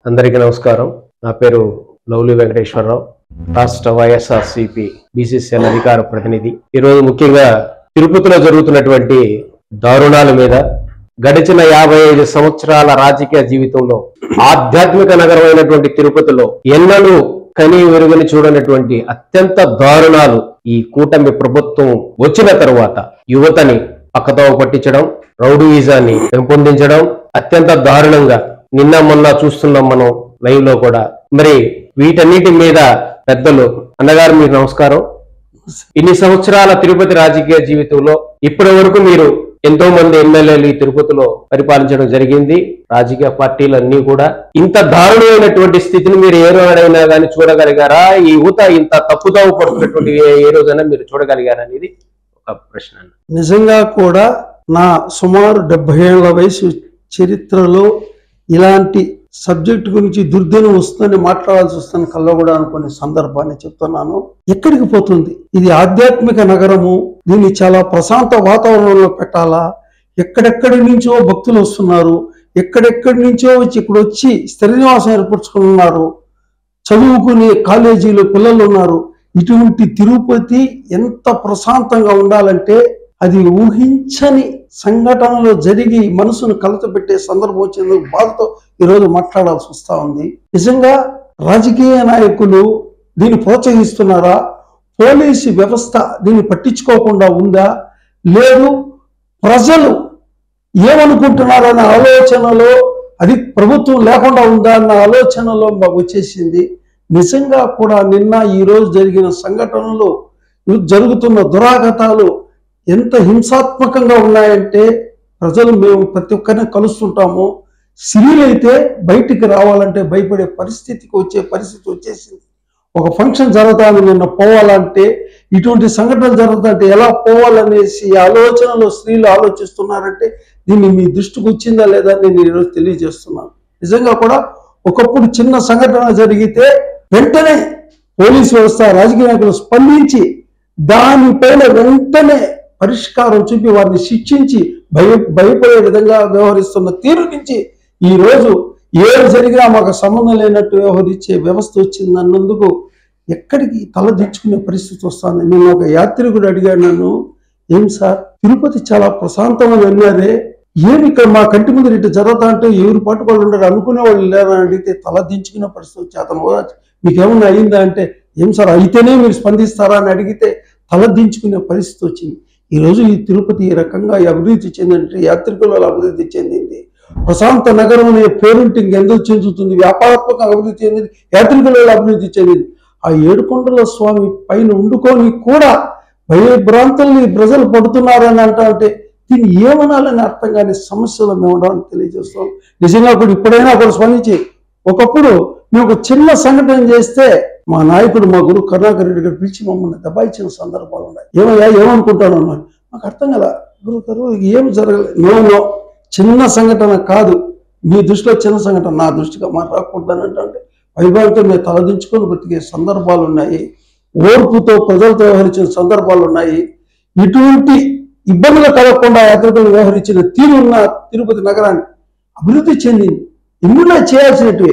అందరికీ నమస్కారం. నా పేరు లౌలి వెంకటేశ్వరరావు, రాష్ట్ర వైఎస్ఆర్సీపీ బీసీసీఎల్ అధికార ప్రతినిధి. ఈరోజు ముఖ్యంగా తిరుపతిలో జరుగుతున్నటువంటి దారుణాల మీద, గడిచిన 55 సంవత్సరాల రాజకీయ జీవితంలో ఆధ్యాత్మిక నగరమైనటువంటి తిరుపతిలో ఎన్నడూ కని వెరుగని చూడనటువంటి అత్యంత దారుణాలు ఈ కూటమి ప్రభుత్వం వచ్చిన తరువాత యువతని పక్కదోవ పట్టించడం, రౌడీయిజాన్ని పెంపొందించడం అత్యంత దారుణంగా నిన్న మొన్న చూస్తున్నాం మనం లైవ్ లో కూడా. మరి వీటన్నిటి మీద పెద్దలు అన్నగారు మీకు నమస్కారం. ఇన్ని సంవత్సరాల తిరుపతి రాజకీయ జీవితంలో ఇప్పటి వరకు మీరు ఎంతో మంది ఎమ్మెల్యేలు ఈ తిరుపతిలో పరిపాలించడం జరిగింది. రాజకీయ పార్టీలన్నీ కూడా ఇంత దారుణమైనటువంటి స్థితిని మీరు ఏ రోజైనా కానీ చూడగలిగారా? ఈ యువత ఇంత తప్పుదోవ పడుతున్నటువంటి ఏ రోజైనా మీరు చూడగలిగారా అనేది ఒక ప్రశ్న. నిజంగా కూడా నా సుమారు 70 ఏళ్ల వయసు చరిత్రలో ఇలాంటి సబ్జెక్టు గురించి దుర్దినం వస్తుందని మాట్లాడాల్సి వస్తుంది కల్లో కూడా అనుకునే సందర్భాన్ని చెప్తున్నాను. ఎక్కడికి పోతుంది ఇది? ఆధ్యాత్మిక నగరము, దీన్ని చాలా ప్రశాంత వాతావరణంలో పెట్టాలా? ఎక్కడెక్కడి నుంచో భక్తులు వస్తున్నారు, ఎక్కడెక్కడి నుంచో వచ్చి ఇక్కడ వచ్చి స్థిర నివాసం ఏర్పరచుకుని ఉన్నారు, చదువుకునే కాలేజీలో పిల్లలు ఉన్నారు. ఇటువంటి తిరుపతి ఎంత ప్రశాంతంగా ఉండాలంటే అది ఊహించని సంఘటనలో జరిగి మనసును కలతపెట్టే సందర్భం వచ్చినందుకు బాధతో ఈరోజు మాట్లాడాల్సి వస్తూ ఉంది. నిజంగా రాజకీయ నాయకులు దీన్ని ప్రోత్సహిస్తున్నారా? పోలీసు వ్యవస్థ దీన్ని పట్టించుకోకుండా ఉందా? లేదు ప్రజలు ఏమనుకుంటున్నారన్న ఆలోచనలో అది ప్రభుత్వం లేకుండా ఉందా అన్న ఆలోచనలో వచ్చేసింది. నిజంగా కూడా నిన్న ఈరోజు జరిగిన సంఘటనలు, జరుగుతున్న దురాఘాతాలు ఎంత హింసాత్మకంగా ఉన్నాయంటే ప్రజలు, మేము ప్రతి ఒక్కరిని కలుస్తుంటాము, సివిలైతే బయటికి రావాలంటే భయపడే పరిస్థితికి వచ్చేసింది. ఒక ఫంక్షన్ జరుగుతాను నిన్న పోవాలంటే, ఇటువంటి సంఘటనలు జరుగుతుంటే ఎలా పోవాలనేసి ఆలోచనలో స్త్రీలు ఆలోచిస్తున్నారంటే దీన్ని మీ దృష్టికి వచ్చిందా లేదా నేను ఈరోజు తెలియజేస్తున్నాను. నిజంగా కూడా ఒకప్పుడు చిన్న సంఘటన జరిగితే వెంటనే పోలీసు వ్యవస్థ, రాజకీయ నాయకులు స్పందించి దానిపైన వెంటనే పరిష్కారం చూపి వారిని శిక్షించి భయపడే విధంగా వ్యవహరిస్తున్న తీరు నుంచి ఈరోజు ఏది జరిగినా మాకు సంబంధం లేనట్టు వ్యవహరించే వ్యవస్థ వచ్చిందన్నందుకు ఎక్కడికి తలదించుకునే పరిస్థితి వస్తుంది. నేను ఒక యాత్రికుడు అడిగాడు నన్ను, ఏం సార్ తిరుపతి చాలా ప్రశాంతమని అన్నారే, ఏమి ఇక్కడ మా కంటి ముందు ఇటు జరుగుతా అంటే ఎవరు పట్టుకోళ్ళు ఉండరు అనుకునే వాళ్ళు లేదని అడిగితే తలదించుకునే పరిస్థితి వచ్చి అతను మీకేమన్నా అయిందా అంటే, ఏం సార్ అయితేనే మీరు స్పందిస్తారా అని అడిగితే తలదించుకునే పరిస్థితి వచ్చింది. ఈరోజు ఈ తిరుపతి ఈ రకంగా అభివృద్ధి చెందింది, యాత్రికుల అభివృద్ధి చెందింది, ప్రశాంత నగరం అనే పేరుంటే ఇంకెందుకు చెందుతుంది, వ్యాపారాత్మక అభివృద్ధి చెందింది, యాత్రికుల అభివృద్ధి చెందింది. ఆ ఏడుకొండల స్వామి పైన ఉండుకొని కూడా భయభ్రాంతుల్ని ప్రజలు పడుతున్నారని అంటే దీన్ని ఏమనాలని అర్థం కాని సమస్యలు మేము ఉండమని తెలియజేస్తాం. నిజంగా కూడా ఇప్పుడైనా కూడా స్పందించి, ఒకప్పుడు మేము ఒక చిన్న సంఘటన చేస్తే మా నాయకుడు, మా గురువు కరుణాకర్ రెడ్డి గారు పిలిచి మమ్మల్ని దబాయించిన సందర్భాలు ఉన్నాయి. ఏమయ్యా ఏమనుకుంటాను అన్నాను, మాకు అర్థం కదా గురువు గారు ఏం జరగలేదు. నో చిన్న సంఘటన కాదు, మీ దృష్టిలో చిన్న సంఘటన నా దృష్టిగా మాట రాకూడదని అంటే వైభవంతో మేము తలదించుకొని బ్రతికే సందర్భాలు ఉన్నాయి, ఓర్పుతో ప్రజలతో వ్యవహరించిన సందర్భాలు ఉన్నాయి. ఇటువంటి ఇబ్బందులు కలగకుండా యాత్రికులు వ్యవహరించిన తీరున్న తిరుపతి నగరాన్ని అభివృద్ధి చెందింది. ఎన్నున్నా చేయాల్సినవి.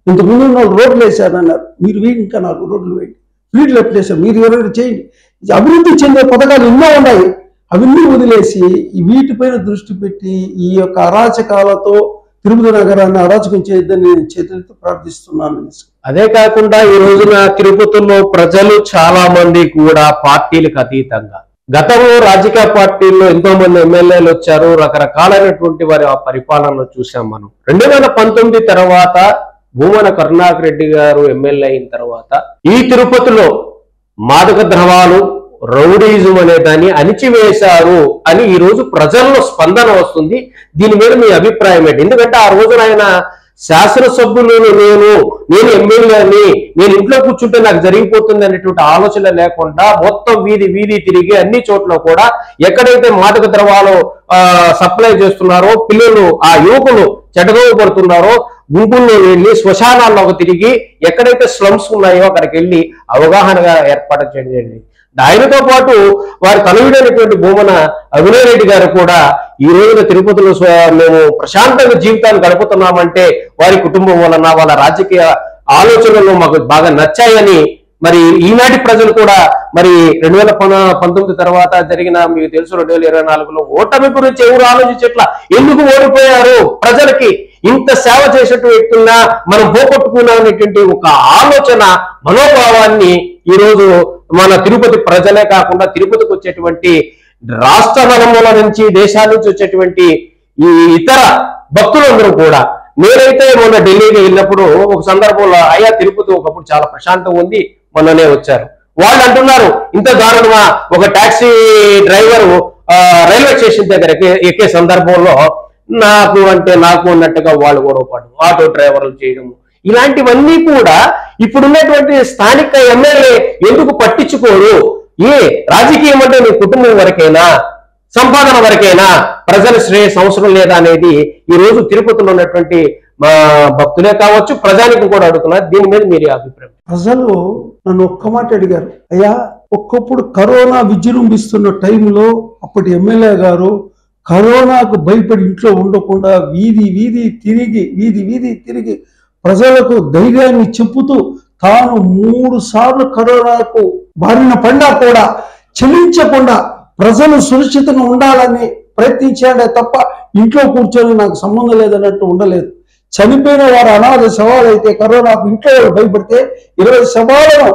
ఇంతకుముందు వాళ్ళు రోడ్లు వేశారన్నారు, మీరు వేయండి, ఇంకా 4 రోడ్లు వేయండి, స్ట్రీట్లు ఎప్పుడు వేశారు, మీరు ఎవరైనా చేయండి. అభివృద్ధి చెందే పథకాలు ఎన్నో ఉన్నాయి, అవన్నీ వదిలేసి వీటిపైన దృష్టి పెట్టి ఈ యొక్క అరాచకాలతో తిరుపతి నగరాన్ని అరాచకం చేయొద్దని నేను చేతులతో ప్రార్థిస్తున్నాను. అదే కాకుండా ఈ రోజున తిరుపతిలో ప్రజలు చాలా మంది కూడా పార్టీలకు అతీతంగా, గతంలో రాజకీయ పార్టీల్లో ఎంతో మంది ఎమ్మెల్యేలు వచ్చారు, రకరకాలైనటువంటి వారి ఆ పరిపాలనలో చూసాం మనం. 2019 తర్వాత భూమన కరుణాకర్ రెడ్డి గారు ఎమ్మెల్యే అయిన తర్వాత ఈ తిరుపతిలో మాదక ద్రవాలు, రౌడీజం అనే దాన్ని అణిచివేశారు అని ఈ రోజు ప్రజల్లో స్పందన వస్తుంది. దీని మీద మీ అభిప్రాయం ఏంటి? ఎందుకంటే ఆ రోజున ఆయన శాసనసభ్యులు నేను ఎమ్మెల్యేని, నేను ఇంట్లో కూర్చుంటే నాకు జరిగిపోతుంది అనేటువంటి ఆలోచన లేకుండా మొత్తం వీధి తిరిగి అన్ని చోట్ల కూడా ఎక్కడైతే మాదక ద్రవాలు సప్లై చేస్తున్నారో, పిల్లలు ఆ యువకులు చెడ్డదోవ పడుతున్నారో గుంపుల్లో వెళ్ళి శ్మశానాల్లోకి తిరిగి ఎక్కడైతే స్లమ్స్ ఉన్నాయో అక్కడికి వెళ్ళి అవగాహనగా ఏర్పాటు చేయండి. ఆయనతో పాటు వారి తనయుడైనటువంటి భూమన అభినయ్ రెడ్డి గారు కూడా ఈ రోజున తిరుపతిలో మేము ప్రశాంతంగా జీవితాన్ని గడుపుతున్నామంటే వారి కుటుంబం వలన, వాళ్ళ రాజకీయ ఆలోచనలు మాకు బాగా నచ్చాయని మరి ఈనాటి ప్రజలు కూడా మరి 2019 తర్వాత జరిగిన, మీకు తెలుసు 2024లో ఓటమి గురించి ఎవరు ఆలోచించట్లా. ఎందుకు ఓడిపోయారు, ప్రజలకి ఇంత సేవ చేసేటువంటి వ్యక్తున్నా మనం పోగొట్టుకున్నామనేటువంటి ఒక ఆలోచన, మనోభావాన్ని ఈ రోజు మన తిరుపతి ప్రజలే కాకుండా తిరుపతికి వచ్చేటువంటి రాష్ట్ర నలుమూల నుంచి, దేశాల నుంచి వచ్చేటువంటి ఈ ఇతర భక్తులందరూ కూడా, నేనైతే మొన్న ఢిల్లీకి వెళ్ళినప్పుడు ఒక సందర్భంలో అయ్యా తిరుపతి ఒకప్పుడు చాలా ప్రశాంతంగా ఉంది, మొన్ననే వచ్చారు. వాళ్ళు అంటున్నారు ఇంత దారుణమా, ఒక టాక్సీ డ్రైవరు రైల్వే స్టేషన్ దగ్గర ఎక్కే సందర్భంలో నాకు అన్నట్టుగా వాళ్ళు గొడవ పడడం, ఆటో డ్రైవర్లు చేయడము, ఇలాంటివన్నీ కూడా ఇప్పుడున్నటువంటి స్థానిక ఎమ్మెల్యే ఎందుకు పట్టించుకోరు? ఏ రాజకీయం అంటే నీ కుటుంబం వరకైనా, సంపాదన వరకైనా, ప్రజల శ్రేయస్ అవసరం లేదా అనేది ఈ రోజు తిరుపతిలో ఉన్నటువంటి మా భక్తులే కావచ్చు, ప్రజానికి కూడా అడుగుతున్నారు. దీని మీద మీరు అభిప్రాయం? ప్రజలు నన్ను ఒక్క మాట అడిగారు, అయ్యా ఒక్కప్పుడు కరోనా విజృంభిస్తున్న టైంలో అప్పటి ఎమ్మెల్యే గారు కరోనాకు భయపడి ఇంట్లో ఉండకుండా వీధి వీధి తిరిగి ప్రజలకు ధైర్యాన్ని చెప్పుతూ తాను 3 సార్లు కరోనాకు బారిన పడినా కూడా చెల్లించకుండా ప్రజలు సురక్షితంగా ఉండాలని ప్రయత్నించాడే తప్ప ఇంట్లో కూర్చొని నాకు సంబంధం లేదన్నట్టు ఉండలేదు. చనిపోయిన వారు అనాథ శవాలైతే కరోనాకు ఇంట్లో భయపడితే 20 శవాలను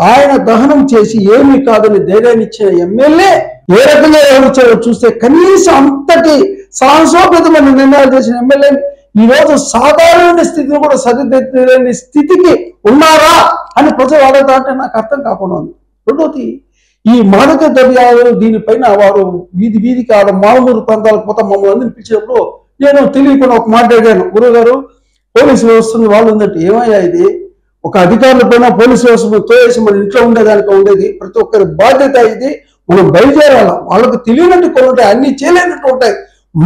ఆయన దహనం చేసి ఏమీ కాదని ధైర్యాన్ని ఇచ్చిన ఎమ్మెల్యే ఏ రకంగా ఎవరిచ్చారో చూస్తే కనీసం అంతటి సాహసోపేతమైన నిర్ణయాలు చేసిన ఎమ్మెల్యేని ఈ రోజు సాధారణ స్థితిని కూడా సరిదిద్దలేని స్థితికి ఉన్నారా అని ప్రజలు అడుగుతా అంటే నాకు అర్థం కాకుండా ఉంది. రెండోది, ఈ మాదక ద్రవ్యాలు దీనిపైన వారు వీధికి ఆడ మామూలు ప్రాంతాలకు పోతా మమ్మల్ని అందరినీ పిలిచినప్పుడు నేను తెలియకుండా ఒక మాట అడిగాను, గురువుగారు పోలీసు వ్యవస్థను వాళ్ళు ఉందంటే ఏమయ్యా ఇది, ఒక అధికారుల పైన పోలీసు వ్యవస్థను తోయేసి మన ఇంట్లో ఉండేదానికి ఉండేది, ప్రతి ఒక్కరి బాధ్యత ఇది, మనం బయలుదేరాల. వాళ్ళకు తెలియనట్టు కొన్ని ఉంటాయి, అన్ని చేయలేనట్టు ఉంటాయి.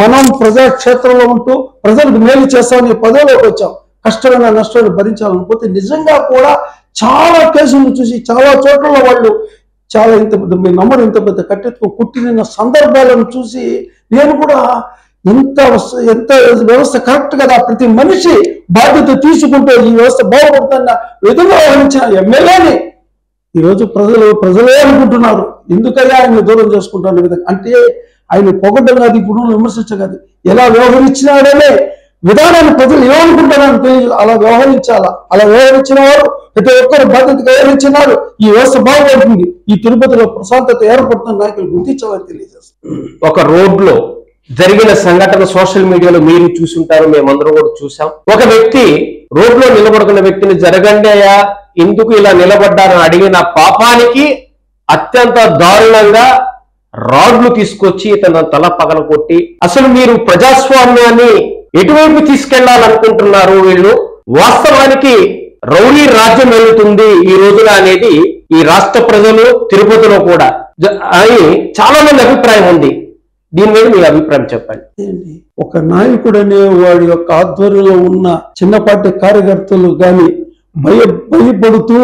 మనం ప్రజాక్షేత్రంలో ఉంటూ ప్రజలకు మేలు చేస్తామని పదవిలోకి వచ్చాం, కష్టమైన నష్టాన్ని భరించాలనుకోతే నిజంగా కూడా చాలా కేసులను చూసి చాలా చోట్ల వాళ్ళు చాలా ఇంత పెద్ద మీ నమ్మరు ఇంత పెద్ద కట్టెత్తుకు కుట్టిన సందర్భాలను చూసి నేను కూడా ఎంత వ్యవస్థ కరెక్ట్ కదా, ప్రతి మనిషి బాధ్యత తీసుకుంటూ ఈ వ్యవస్థ బాగుపడుతున్న విధంగా వహించిన ఎమ్మెల్యేని ఈరోజు ప్రజలే అనుకుంటున్నారు ఎందుకయ్యా ఆయన దూరం చేసుకుంటున్న విధంగా. అంటే ఆయన పొగడ్డం కాదు, ఇప్పుడు విమర్శించగదు, ఎలా వ్యవహరించినాడనే విధానాన్ని ప్రజలు ఏమనుకుంటారని తెలియదు. అలా వ్యవహరించాలా, అలా వ్యవహరించిన వారు ప్రతి ఒక్కరు బాధ్యతగా వ్యవహరించినారు. ఈ వ్యవస్థ బాగుపడుతుంది, ఈ తిరుపతిలో ప్రశాంతత ఏర్పడుతున్న నాయకులు గుర్తించాలని తెలియజేస్తారు. ఒక రోడ్లో జరిగిన సంఘటన సోషల్ మీడియాలో మీరు చూసుంటారు, మేమందరం కూడా చూసాం. ఒక వ్యక్తి రోడ్లో నిలబడుకున్న వ్యక్తిని జరగండి అయ్యా, ఎందుకు ఇలా నిలబడ్డారని అడిగిన పాపానికి అత్యంత దారుణంగా రాడ్లు తీసుకొచ్చి తన తల పగలగొట్టి, అసలు మీరు ప్రజాస్వామ్యాన్ని ఎటువైపు తీసుకెళ్లాలనుకుంటున్నారు వీళ్ళు? వాస్తవానికి రౌడీ రాజ్యం వెళ్తుంది ఈ రోజున అనేది ఈ రాష్ట్ర ప్రజలు తిరుపతిలో కూడా అని చాలా మంది అభిప్రాయం ఉంది. దీని మీద మీ అభిప్రాయం చెప్పండి. ఒక నాయకుడు అనే వాడి యొక్క ఆధ్వర్యంలో ఉన్న చిన్నపాటి కార్యకర్తలు కానీ భయపడుతూ,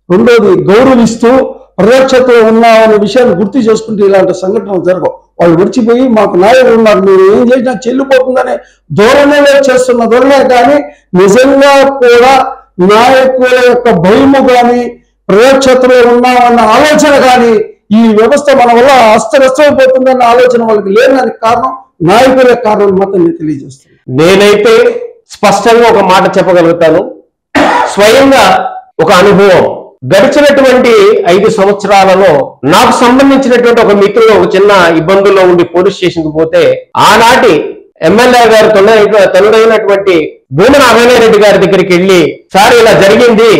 రెండోది గౌరవిస్తూ ప్రజాక్షేత్రంలో ఉన్నామనే విషయాన్ని గుర్తు చేసుకుంటే ఇలాంటి సంఘటనలు జరగవు. వాళ్ళు విడిచిపోయి మాకు నాయకులు ఉన్నారు, మీరు ఏం చేసినా చెల్లిపోతుందనే ధోరణిలో చేస్తున్న ధోరణే కానీ నిజంగా కూడా నాయకుల యొక్క భయము కానీ ప్రజాక్షేత్రంలో ఉన్నామన్న ఆలోచన కానీ ఈ వ్యవస్థ మన వల్ల అస్తవ్యస్తమైపోతుందన్న ఆలోచన వాళ్ళకి లేదని కారణం నాయకులే కారణం మాత్రం నేను తెలియజేస్తాను. నేనైతే స్పష్టంగా ఒక మాట చెప్పగలుగుతాను. స్వయంగా ఒక అనుభవం, గడిచినటువంటి 5 సంవత్సరాలలో నాకు సంబంధించినటువంటి ఒక మిత్రుడు ఒక చిన్న ఇబ్బందుల్లో ఉండి పోలీస్ స్టేషన్కి పోతే, ఆనాటి ఎమ్మెల్యే గారు తనుడైనటువంటి భూమన అభినయ్ రెడ్డి గారి దగ్గరికి వెళ్ళి, సార్ ఇలా జరిగింది,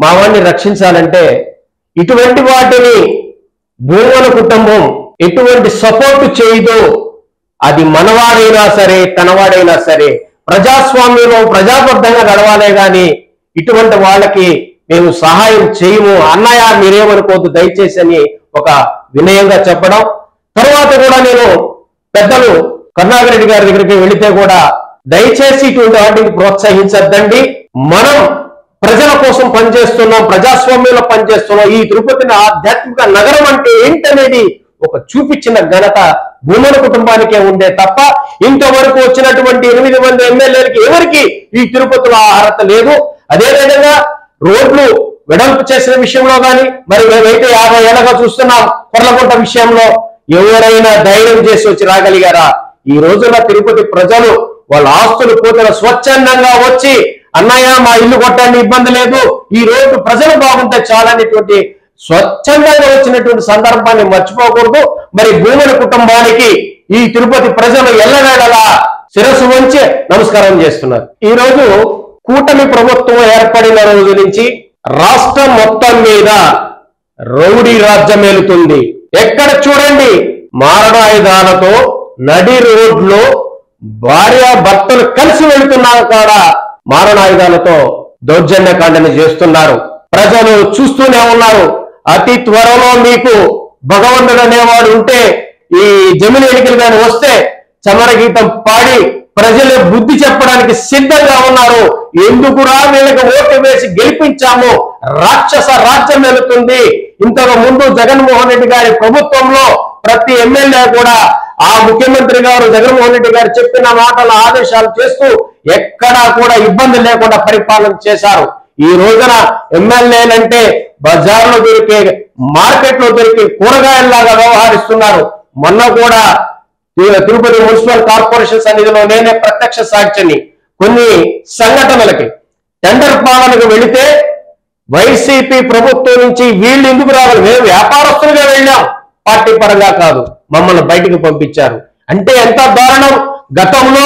మా వాడిని రక్షించాలంటే ఇటువంటి వాటిని భూమన కుటుంబం ఎటువంటి సపోర్ట్ చేయదో, అది మనవాడైనా సరే తనవాడైనా సరే ప్రజాస్వామ్యంలో ప్రజాబద్ధంగా గడవాలే గాని ఇటువంటి వాళ్ళకి మేము సహాయం చేయము, అన్నయ్య మీరేమనుకోవద్దు దయచేసి అని ఒక వినయంగా చెప్పడం. తర్వాత కూడా నేను పెద్దలు కరుణాకర్ రెడ్డి గారి దగ్గరికి వెళితే కూడా దయచేసి ఇటువంటి వాటిని ప్రోత్సహించద్దండి, మనం ప్రజల కోసం పనిచేస్తున్నాం, ప్రజాస్వామ్యంలో పనిచేస్తున్నాం. ఈ తిరుపతిని ఆధ్యాత్మిక నగరం అంటే ఏంటనేది ఒక చూపించిన ఘనత భూమన కుటుంబానికే ఉండే తప్ప ఇంతవరకు వచ్చినటువంటి 8 మంది ఎమ్మెల్యేలకి ఎవరికి ఈ తిరుపతిలో ఆ అర్హత లేదు. అదేవిధంగా రోడ్లు వెడల్పు చేసిన విషయంలో కానీ, మరి మేమైతే 50 ఏళ్ళగా చూస్తున్నాం కొర్లకుంట విషయంలో ఎవరైనా ధైర్యం చేసి వచ్చి రాగలిగారా? ఈ రోజున తిరుపతి ప్రజలు వాళ్ళ ఆస్తులు పోతున్న స్వచ్ఛందంగా వచ్చి అన్నయ్య మా ఇల్లు కొట్టండి, ఇబ్బంది లేదు, ఈ రోడ్డు ప్రజలు బాగుంటే చాలనేటువంటి స్వచ్ఛందంగా వచ్చినటువంటి సందర్భాన్ని మర్చిపోకూడదు. మరి భూమన కుటుంబానికి ఈ తిరుపతి ప్రజలు ఎల్లవేళలా శిరస్సు వంచి నమస్కారం చేస్తున్నారు. ఈ రోజు కూటమి ప్రభుత్వం ఏర్పడిన రోజు నుంచి రాష్ట్రం మొత్తం మీద రౌడీ రాజ్యం ఏలుతుంది. ఎక్కడ చూడండి మారణాయుధాలతో నడి రోడ్లో భార్య భర్తలు కలిసి వెళుతున్నా కూడా మారణాయుధాలతో దౌర్జన్యకాండని చేస్తున్నారు. ప్రజలు చూస్తూనే ఉన్నారు. అతి త్వరలో మీకు భగవంతుడు అనేవాడు ఉంటే ఈ జమిని ఎన్నికలు కానీ వస్తే చమరగీతం పాడి ప్రజలు బుద్ధి చెప్పడానికి సిద్ధంగా ఉన్నారు. ఎందుకురా వీళ్ళకి ఓటు వేసి గెలిపించాము, రాక్షస రాజ్యం వెళుతుంది. ఇంతకు ముందు జగన్మోహన్ రెడ్డి గారి ప్రభుత్వంలో ప్రతి ఎమ్మెల్యే కూడా ఆ ముఖ్యమంత్రి గారు జగన్మోహన్ రెడ్డి గారు చెప్పిన మాటల ఆదేశాలు చేస్తూ ఎక్కడా కూడా ఇబ్బంది లేకుండా పరిపాలన చేశారు. ఈ రోజున ఎమ్మెల్యేలంటే బజార్లో దొరికే, మార్కెట్లో దొరికే కూరగాయల్లాగా వ్యవహరిస్తున్నారు. మొన్న కూడా తిరుపతి మున్సిపల్ కార్పొరేషన్ సన్నిధిలో నేనే ప్రత్యక్ష సాక్షిని. కొన్ని సంఘటనలకి టెండర్ పాలనకు వెళితే వైసీపీ ప్రభుత్వం నుంచి వీళ్ళు ఎందుకు రావాలి, మేము వ్యాపారస్తులుగా వెళ్ళాం, పార్టీ పరంగా కాదు, మమ్మల్ని బయటికి పంపించారు. అంటే ఎంత దారుణం. గతంలో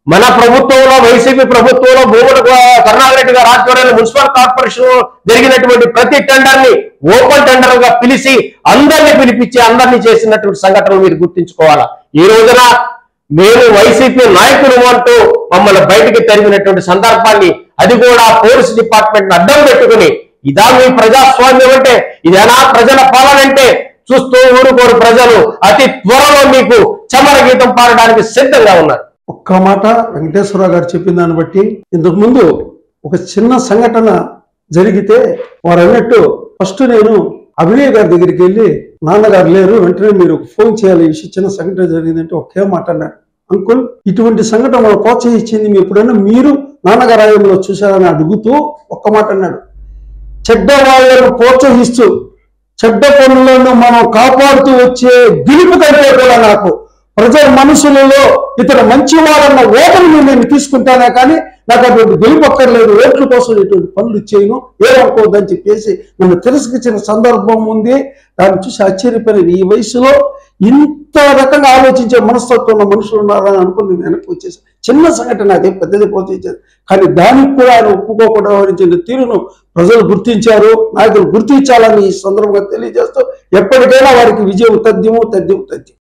మన ప్రభుత్వంలో వైసీపీ ప్రభుత్వంలో భూముల కరుణాకరెడ్డి గారి ఆధ్వర్యంలో మున్సిపల్ కార్పొరేషన్ జరిగినటువంటి ప్రతి టెండర్ ని ఓపెన్ టెండర్ గా పిలిచి అందరినీ పిలిపించి అందరినీ చేసినటువంటి సంఘటనలు మీరు గుర్తించుకోవాలా. ఈ రోజున మేము వైసీపీ నాయకులు అంటూ మమ్మల్ని బయటికి తరిగినటువంటి సందర్భాన్ని, అది కూడా పోలీస్ డిపార్ట్మెంట్ అడ్డం పెట్టుకుని, ఇదా మీ ప్రజాస్వామ్యం అంటే, ఇదేనా ప్రజల పాలన అంటే చూస్తూ ఊరుకోరు ప్రజలు. అతి త్వరలో మీకు చమర గీతం పాడడానికి సిద్ధంగా ఉన్నారు. ఒక్క మాట వెంకటేశ్వరరావు గారు చెప్పిన దాన్ని బట్టి, ఇంతకు ముందు ఒక చిన్న సంఘటన జరిగితే వారు అన్నట్టు ఫస్ట్ నేను అభినయ్ గారి దగ్గరికి వెళ్ళి, నాన్నగారు లేరు, వెంటనే మీరు ఫోన్ చేయాలి, ఈ చిన్న సంఘటన జరిగిందంటే ఒకే మాట అన్నాడు, అంకుల్ ఇటువంటి సంఘటన మనం ప్రోత్సహించింది మీ ఎప్పుడైనా మీరు నాన్నగారు ఆయంలో చూశారని అడుగుతూ ఒక్క మాట అన్నాడు, చెడ్డ వాళ్ళను ప్రోత్సహిస్తూ చెడ్డ పనులను మనం కాపాడుతూ వచ్చే దిలుపు కంటే కూడా నాకు ప్రజల మనసులలో ఇతను మంచివాడన్న ఓటమిని నేను తీసుకుంటానే కానీ నాకు అటువంటి గెలుపక్కర్లేదు, ఓట్ల కోసం ఇటువంటి పనులు చేయను, ఏమనుకోవద్దని చెప్పేసి నన్ను తిరస్కరించిన సందర్భం ఉంది. దాన్ని చూసి ఆశ్చర్యపోయిన, ఈ వయసులో ఇంత రకంగా ఆలోచించే మనస్తత్వం ఉన్న మనుషులు ఉన్నారని అనుకుని నేను వెనక్కి వచ్చేసి చిన్న సంఘటన, అదే పెద్దది ప్రోత్సహించారు. కానీ దానికి కూడా ఆయన ఒప్పుకోకుండా వ్యవహరించిన తీరును ప్రజలు గుర్తించారు, నాయకులు గుర్తించాలని ఈ సందర్భంగా తెలియజేస్తూ ఎప్పటికైనా వారికి విజయం తథ్యము.